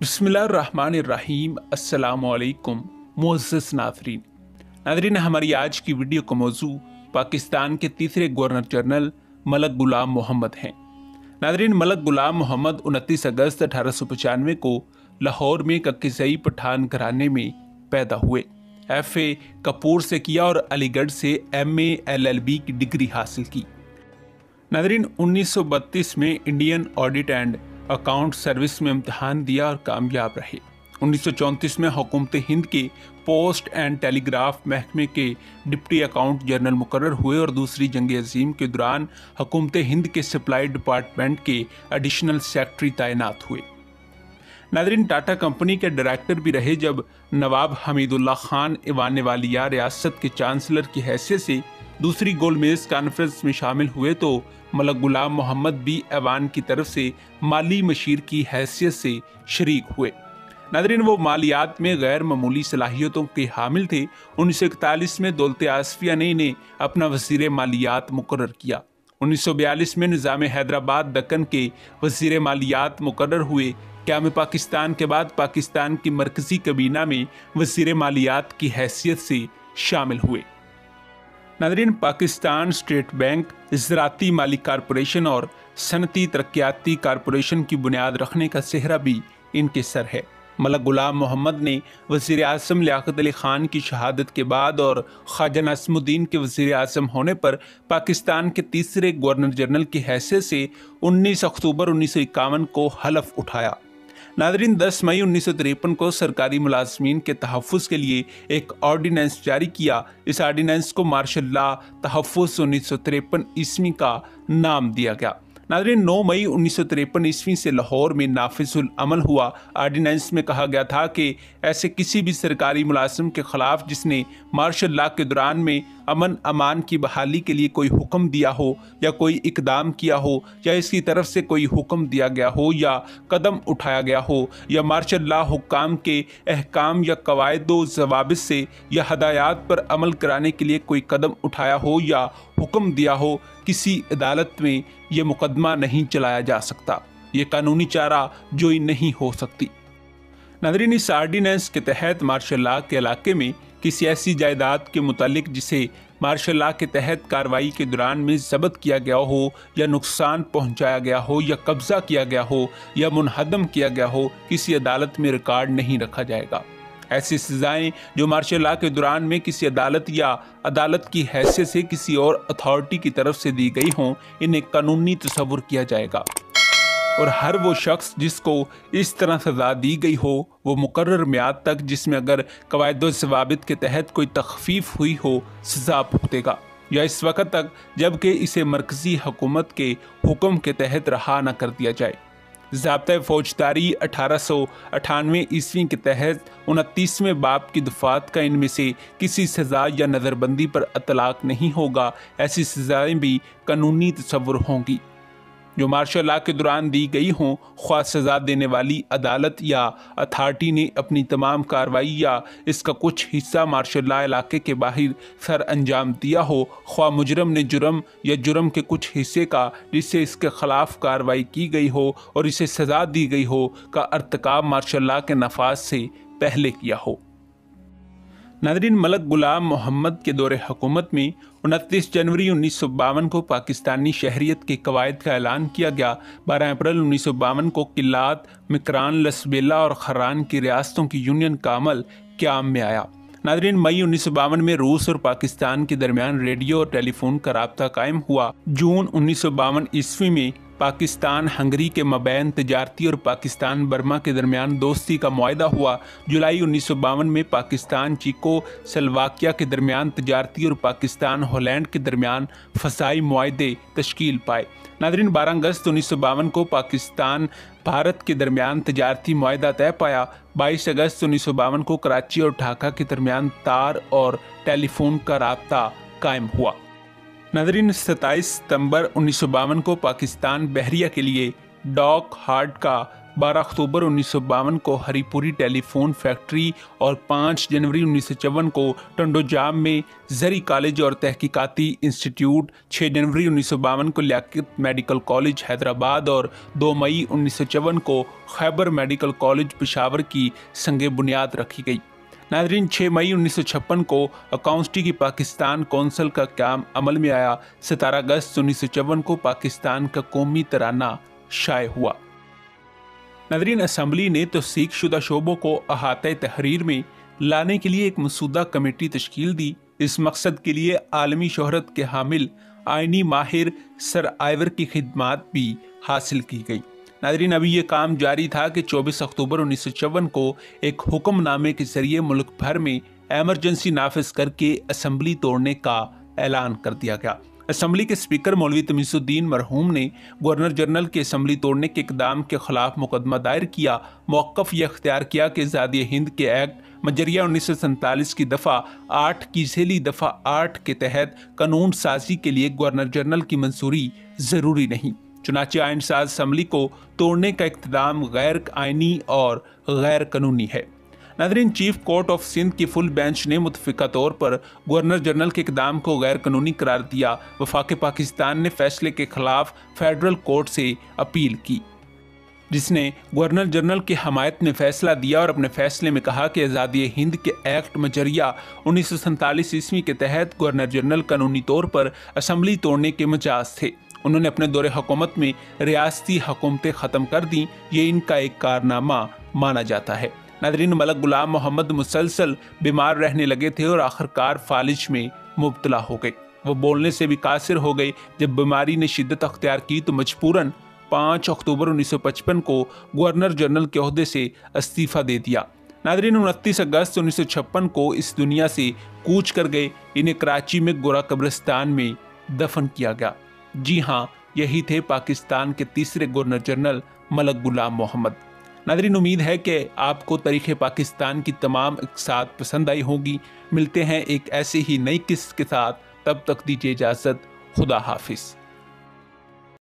बिस्मिल्लाहिर्रहमानिर्रहीम। अस्सलामुअलैकुम मुअज़्ज़ज़ नाज़रीन, हमारी आज की वीडियो का मौजू पाकिस्तान के तीसरे गवर्नर जनरल मलक गुलाम मोहम्मद हैं। नाज़रीन, मलक गुलाम मोहम्मद 29 अगस्त 1895 को लाहौर में कक्कई पठान घराने में पैदा हुए। FA कपूर से किया और अलीगढ़ से MA LLB की डिग्री हासिल की। नाज़रीन, 1932 में Indian audit and account service में इम्तहान दिया और कामयाब रहे। 1934 में हुकूमत हिंद के पोस्ट एंड टेलीग्राफ महकमे के डिप्टी अकाउंट जनरल मुकर्रर हुए और दूसरी जंग अजीम के दौरान हुकूमत हिंद के सप्लाई डिपार्टमेंट के एडिशनल सेक्रेटरी तैनात हुए। नाज़रीन, टाटा कंपनी के डायरेक्टर भी रहे। जब नवाब हमीदुल्लाह खान ईवान वालिया रियासत के चांसलर की हैसियत से दूसरी गोलमेज कॉन्फ्रेंस में शामिल हुए तो मलक गुलाम मोहम्मद भी ऐवान की तरफ से माली मशीर की हैसियत से शरीक हुए। नाज़रीन, वो मालियात में गैर मामूली सलाहियतों के हामिल थे। 1941 में दौलत आसफिया ने इन्हें अपना वज़ीर मालियात मुकर्रर किया। 1942 में निज़ाम हैदराबाद दक्कन के वज़ीर मालियात मुकर्रर हुए। क़याम पाकिस्तान के बाद पाकिस्तान की मरकज़ी काबीना में वज़ीर मालियात की हैसियत से शामिल हुए। नाज़रीन, पाकिस्तान स्टेट बैंक, ज़राती माली कॉरपोरेशन और सनती तरक्याती कॉरपोरेशन की बुनियाद रखने का सेहरा भी इनके सर है। मलक गुलाम मोहम्मद ने वज़ीर आज़म लियाक़त अली ख़ान की शहादत के बाद और ख्वाजा नासिमुद्दीन के वज़ीर आज़म होने पर पाकिस्तान के तीसरे गवर्नर जनरल की हैसियत से 19 अक्टूबर 1951 को हलफ उठाया। नाज़रीन, 10 मई 1953 को सरकारी मुलाजमीन के तहफ़्फ़ुज़ के लिए एक ऑर्डिनेंस जारी किया। इस ऑर्डिनेंस को मार्शल लॉ तहफ़्फ़ुज़ 1953 ईस्वी का नाम दिया गया। नाज़रीन, 9 मई 1953 ईस्वी से लाहौर में नाफिजुल अमल हुआ। ऑर्डिनेंस में कहा गया था कि ऐसे किसी भी सरकारी मुलाजिम के खिलाफ जिसने मार्शल लॉ के दौरान में अमन अमान की बहाली के लिए कोई हुक्म दिया हो या कोई इकदाम किया हो या इसकी तरफ से कोई हुक्म दिया गया हो या कदम उठाया गया हो या मार्शल लॉ हुक्काम के अहकाम या कवायदो ज़वाबित से या हदायत पर अमल कराने के लिए कोई कदम उठाया हो या हुक्म दिया हो, किसी अदालत में यह मुकदमा नहीं चलाया जा सकता। ये कानूनी चारा जोई नहीं हो सकती। नाज़रीन, इस आर्डिनेंस के तहत मार्शल लॉ के इलाके में किसी ऐसी जायदाद के मुतालिक जिसे मार्शल लॉ के तहत कार्रवाई के दौरान में ज़ब्त किया गया हो या नुकसान पहुंचाया गया हो या कब्ज़ा किया गया हो या मुनहदम किया गया हो, किसी अदालत में रिकॉर्ड नहीं रखा जाएगा। ऐसी सज़ाएँ जो मार्शल लॉ के दौरान में किसी अदालत या अदालत की हैसियत से किसी और अथॉरिटी की तरफ से दी गई हों, इन्हें कानूनी तस्वुर किया जाएगा और हर वो शख्स जिसको इस तरह सज़ा दी गई हो वो मुकर्रर मियाद तक, जिसमें अगर कवायद ज़वाबित के तहत कोई तख़फ़ीफ़ हुई हो, सज़ा भुगतेगा या इस वक्त तक जबकि इसे मरकज़ी हुकूमत के हुक्म के तहत रहा न कर दिया जाए। ज़ाब्ता फ़ौजदारी 1898 ईस्वी के तहत 29वें बाब की दफ़ात का इनमें से किसी सज़ा या नज़रबंदी पर इतलाक़ नहीं होगा। ऐसी सज़ाएँ भी कानूनी तस्वुर होंगी जो मार्शल लॉ के दौरान दी गई हों, ख्वाह सज़ा देने वाली अदालत या अथॉरिटी ने अपनी तमाम कार्रवाई या इसका कुछ हिस्सा मार्शल लॉ इलाके के बाहर सर अंजाम दिया हो, ख्वाह मुजरम ने जुर्म या जुर्म के कुछ हिस्से का जिससे इसके ख़िलाफ़ कार्रवाई की गई हो और इसे सज़ा दी गई हो का अर्तकाब मार्शल लॉ के नफाज से पहले किया हो। नाज़रीन, मलक गुलाम मोहम्मद के दौरे हुकूमत में 29 जनवरी 1952 को पाकिस्तानी शहरियत के कवायद का ऐलान किया गया। 12 अप्रैल 1952 को किल्लात, मिकरान, लसबेला और खर्रान की रियासतों की यूनियन का अमल क़याम में आया। नाज़रीन, मई 1952 में रूस और पाकिस्तान के दरमियान रेडियो और टेलीफोन का राब्ता कायम हुआ। जून 1952 ईस्वी में पाकिस्तान हंगरी के मबैन तजारती और पाकिस्तान बर्मा के दरमियान दोस्ती का मुआहदा हुआ। जुलाई 1952 में पाकिस्तान चीको स्लोवाकिया के दरमियान तजारती और पाकिस्तान हॉलैंड के दरमियान फ़साई मुआहदे तश्कील पाए। नाज़रीन, 12 अगस्त 1952 को पाकिस्तान भारत के दरमियान तजारती मुआहदा तय पाया। 22 अगस्त 1952 को कराची और ढाका के दरमियान तार और टेलीफोन का राब्ता कायम हुआ। नाज़रीन, 27 सितंबर 1952 को पाकिस्तान बहरिया के लिए डॉक हार्ट का 12 अक्टूबर 1952 को हरिपुरी टेलीफोन फैक्ट्री और 5 जनवरी 1954 को टंडोजाम में जरी कॉलेज और तहकीकाती इंस्टीट्यूट, 6 जनवरी 1952 को लियाकत मेडिकल कॉलेज हैदराबाद और 2 मई 1954 को खैबर मेडिकल कॉलेज पेशावर की संगे बुनियाद रखी गई। नाज़रीन, 6 मई 1956 को अकाउंट्स की पाकिस्तान कौंसिल का क़याम अमल में आया। 17 अगस्त 1954 को पाकिस्तान का कौमी तराना शाये हुआ। नाज़रीन, असम्बली ने तौसीक शुदा शोबों को अहाते तहरीर में लाने के लिए एक मसूदा कमेटी तश्कील दी। इस मकसद के लिए आलमी शोहरत के हामिल आइनी माहिर सर आइवर की खिदमात भी हासिल की गई। नाज़रीन, अभी ये काम जारी था कि 24 अक्टूबर 1954 को एक हुक्मनामे के जरिए मुल्क भर में एमरजेंसी नाफिज करके असम्बली तोड़ने का ऐलान कर दिया गया। असम्बली के स्पीकर मौलवी तमीज़ुद्दीन मरहूम ने गवर्नर जनरल के असम्बली तोड़ने के इकदाम के खिलाफ मुकदमा दायर किया। मौक़िफ़ ये अख्तियार किया कि आज़ादी हिंद के एक्ट मजरिया 1947 की दफ़ा 8 की झेली दफ़ा 8 के तहत कानून साजी के लिए गवर्नर जनरल की मंजूरी ज़रूरी नहीं। चुनांचे आइन साज असम्बली को तोड़ने का इक़्तिदाम गैर आइनी और गैर कानूनी है। नाज़रीन, चीफ कोर्ट ऑफ सिंध की फुल बेंच ने मुतफ़िका तौर पर गवर्नर जनरल के इक़दाम को गैर कानूनी करार दिया। वफाक पाकिस्तान ने फैसले के खिलाफ फेडरल कोर्ट से अपील की, जिसने गवर्नर जनरल की हमायत में फैसला दिया और अपने फैसले में कहा कि आज़ादी हिंद के एक्ट मजरिया 1947 ईस्वी के तहत गवर्नर जनरल कानूनी तौर पर असम्बली तोड़ने के मजाज थे। उन्होंने अपने दौरे हुकूमत में रियासती हुकूमतें ख़त्म कर दी। ये इनका एक कारनामा माना जाता है। नाज़रीन, मलक गुलाम मोहम्मद मुसलसल बीमार रहने लगे थे और आखिरकार फालिज में मुब्तला हो गए। वो बोलने से भी कासिर हो गए। जब बीमारी ने शिद्दत अख्तियार की तो मजबूरन 5 अक्टूबर 1955 को गवर्नर जनरल के ओहदे से इस्तीफ़ा दे दिया। नाज़रीन, 29 अगस्त 1956 को इस दुनिया से कूच कर गए। इन्हें कराची में गोरा कब्रिस्तान में दफन किया गया। जी हाँ, यही थे पाकिस्तान के तीसरे गवर्नर जनरल मलक गुलाम मोहम्मद। नाज़रीन, उम्मीद है कि आपको तारीख़ पाकिस्तान की तमाम इक़्तिसाद पसंद आई होगी। मिलते हैं एक ऐसे ही नई किस्त के साथ, तब तक दीजिए इजाज़त। खुदा हाफिज़।